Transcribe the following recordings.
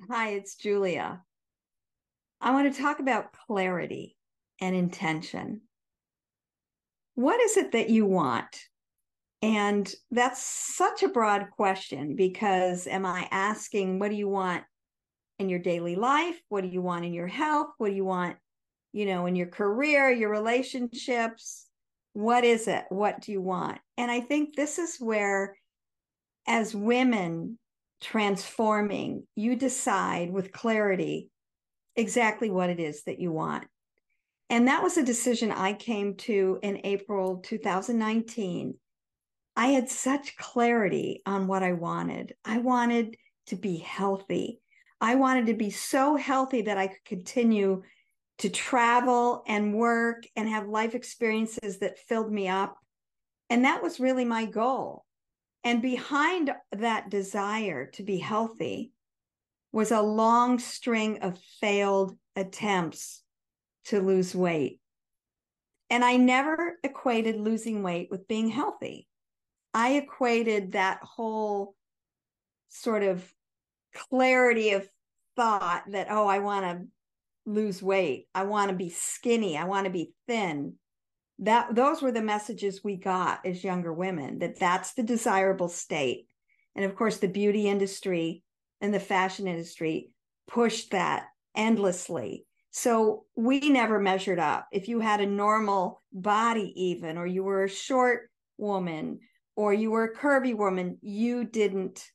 Hi, it's Julia. I want to talk about clarity and intention. What is it that you want? And that's such a broad question because am I asking, what do you want in your daily life? What do you want in your health? What do you want, in your career, your relationships? What is it? What do you want? And I think this is where, as women transforming, you decide with clarity exactly what it is that you want. And that was a decision I came to in April 2019. I had such clarity on what I wanted. I wanted to be healthy. I wanted to be so healthy that I could continue to travel and work and have life experiences that filled me up. And that was really my goal. And behind that desire to be healthy was a long string of failed attempts to lose weight. And I never equated losing weight with being healthy. I equated that whole sort of clarity of thought that, oh, I want to lose weight. I want to be skinny. I want to be thin. Those were the messages we got as younger women, that that's the desirable state. And of course, the beauty industry and the fashion industry pushed that endlessly. So we never measured up. If you had a normal body, even, or you were a short woman, or you were a curvy woman, you didn't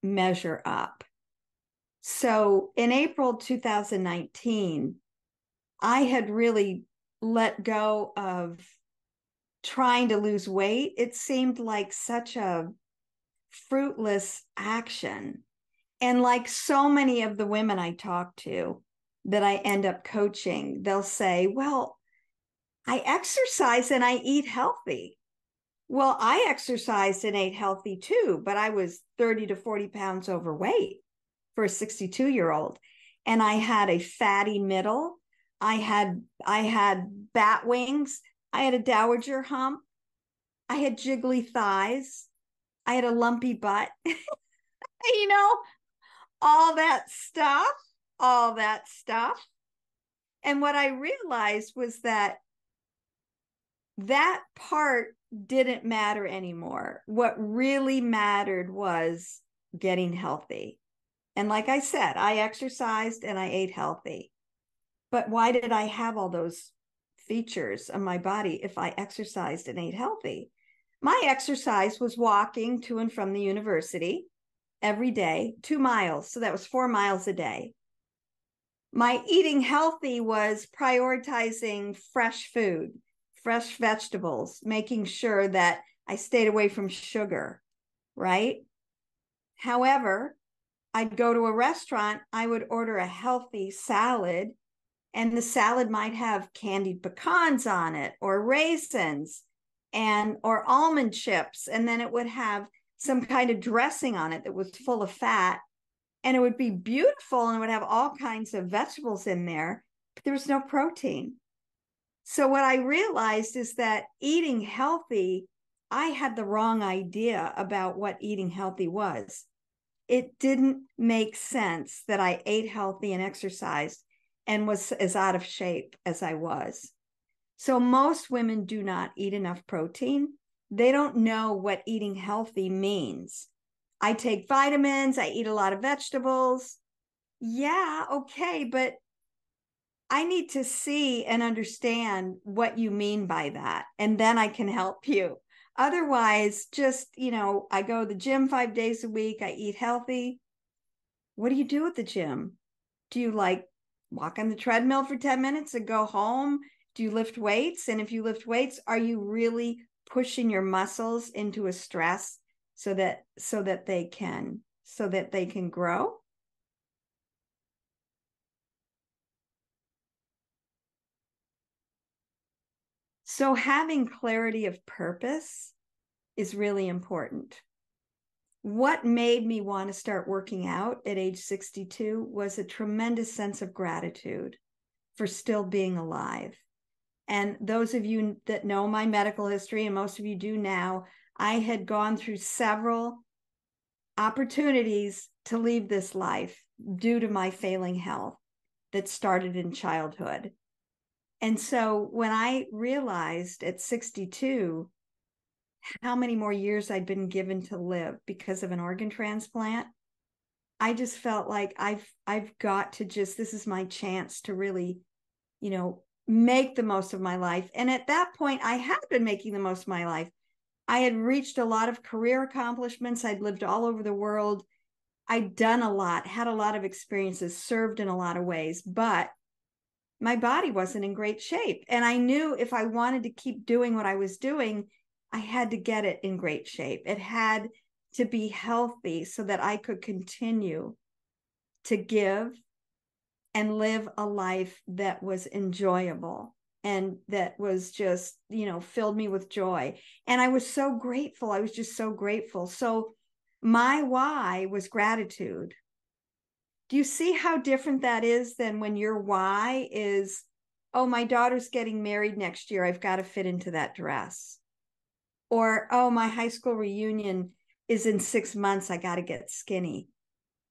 measure up. So in April 2019, I had really let go of trying to lose weight. It seemed like such a fruitless action. And like so many of the women I talk to that I end up coaching, they'll say, well, I exercise and I eat healthy. Well, I exercised and ate healthy too, but I was 30 to 40 pounds overweight for a 62-year-old. And I had a fatty middle. I had bat wings. I had a dowager hump. I had jiggly thighs. I had a lumpy butt. you know, all that stuff, all that stuff. And what I realized was that part didn't matter anymore. What really mattered was getting healthy. And like I said, I exercised and I ate healthy. But why did I have all those features on my body if I exercised and ate healthy? My exercise was walking to and from the university every day, 2 miles. So that was 4 miles a day. My eating healthy was prioritizing fresh food, fresh vegetables, making sure that I stayed away from sugar, right? However, I'd go to a restaurant, I would order a healthy salad, and the salad might have candied pecans on it or raisins or almond chips, and then it would have some kind of dressing on it that was full of fat, and it would be beautiful and it would have all kinds of vegetables in there, but there was no protein. So what I realized is that eating healthy, I had the wrong idea about what eating healthy was. It didn't make sense that I ate healthy and exercised and was as out of shape as I was. So most women do not eat enough protein. They don't know what eating healthy means. I take vitamins, I eat a lot of vegetables. Yeah, okay, but I need to see and understand what you mean by that, and then I can help you. Otherwise, just, I go to the gym 5 days a week, I eat healthy. What do you do at the gym? Do you like walk on the treadmill for 10 minutes and go home? Do you lift weights? And if you lift weights, are you really pushing your muscles into a stress so that they can grow? So having clarity of purpose is really important. What made me want to start working out at age 62 was a tremendous sense of gratitude for still being alive. And those of you that know my medical history, and most of you do now, I had gone through several opportunities to leave this life due to my failing health that started in childhood. And so when I realized at 62 how many more years I'd been given to live because of an organ transplant, I just felt like I've got to just, this is my chance to really, make the most of my life. And at that point, I had been making the most of my life. I had reached a lot of career accomplishments. I'd lived all over the world. I'd done a lot, had a lot of experiences, served in a lot of ways, but my body wasn't in great shape. And I knew if I wanted to keep doing what I was doing, I had to get it in great shape. It had to be healthy so that I could continue to give and live a life that was enjoyable and that was just, filled me with joy. And I was so grateful. I was just so grateful. So my why was gratitude. Do you see how different that is than when your why is, oh, my daughter's getting married next year. I've got to fit into that dress. Or, oh, my high school reunion is in 6 months. I got to get skinny.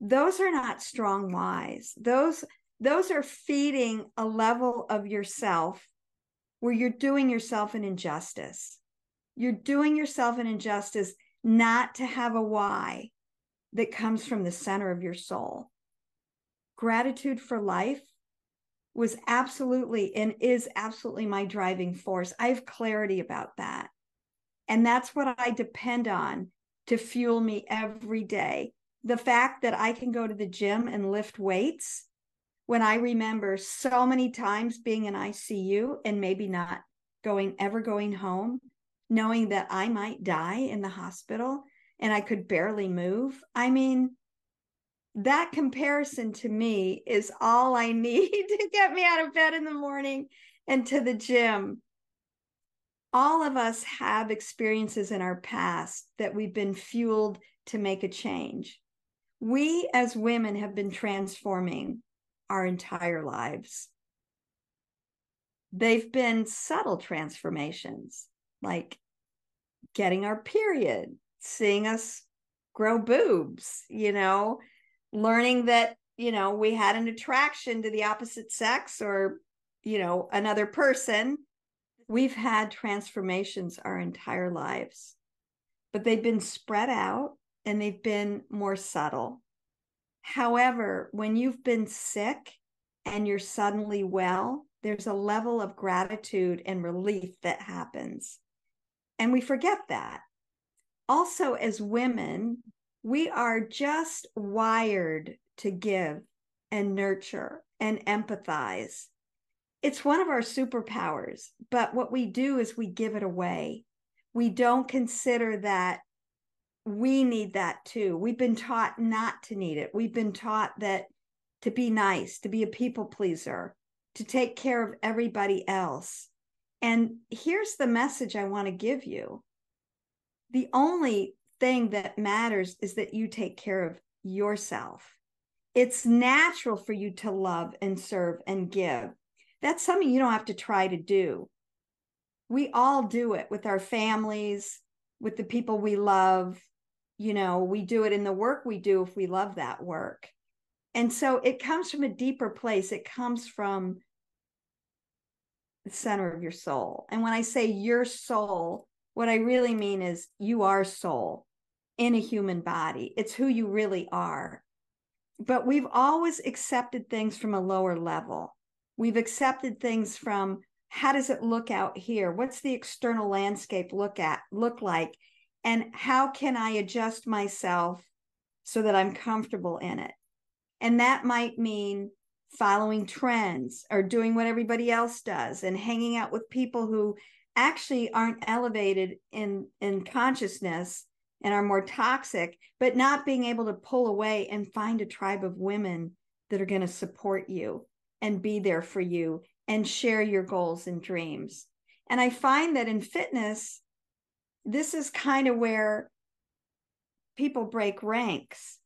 Those are not strong whys. Those are feeding a level of yourself where you're doing yourself an injustice. You're doing yourself an injustice not to have a why that comes from the center of your soul. Gratitude for life was absolutely and is absolutely my driving force. I have clarity about that. And that's what I depend on to fuel me every day. The fact that I can go to the gym and lift weights, when I remember so many times being in ICU and maybe not ever going home, knowing that I might die in the hospital and I could barely move. I mean, that comparison to me is all I need to get me out of bed in the morning and to the gym. All of us have experiences in our past that we've been fueled to make a change. We as women have been transforming our entire lives. They've been subtle transformations, like getting our period, seeing us grow boobs, learning that, we had an attraction to the opposite sex or, another person. We've had transformations our entire lives, but they've been spread out and they've been more subtle. However, when you've been sick and you're suddenly well, there's a level of gratitude and relief that happens. And we forget that. Also, as women, we are just wired to give and nurture and empathize. It's one of our superpowers, but what we do is we give it away. We don't consider that we need that too. We've been taught not to need it. We've been taught that to be nice, to be a people pleaser, to take care of everybody else. And here's the message I want to give you. The only thing that matters is that you take care of yourself. It's natural for you to love and serve and give. That's something you don't have to try to do. We all do it with our families, with the people we love. We do it in the work we do if we love that work. And so it comes from a deeper place. It comes from the center of your soul. And when I say your soul, what I really mean is you are soul in a human body. It's who you really are. But we've always accepted things from a lower level. We've accepted things from, how does it look out here? What's the external landscape look like? And how can I adjust myself so that I'm comfortable in it? And that might mean following trends or doing what everybody else does and hanging out with people who actually aren't elevated in consciousness and are more toxic, but not being able to pull away and find a tribe of women that are going to support you and be there for you and share your goals and dreams. And I find that in fitness, this is kind of where people break ranks.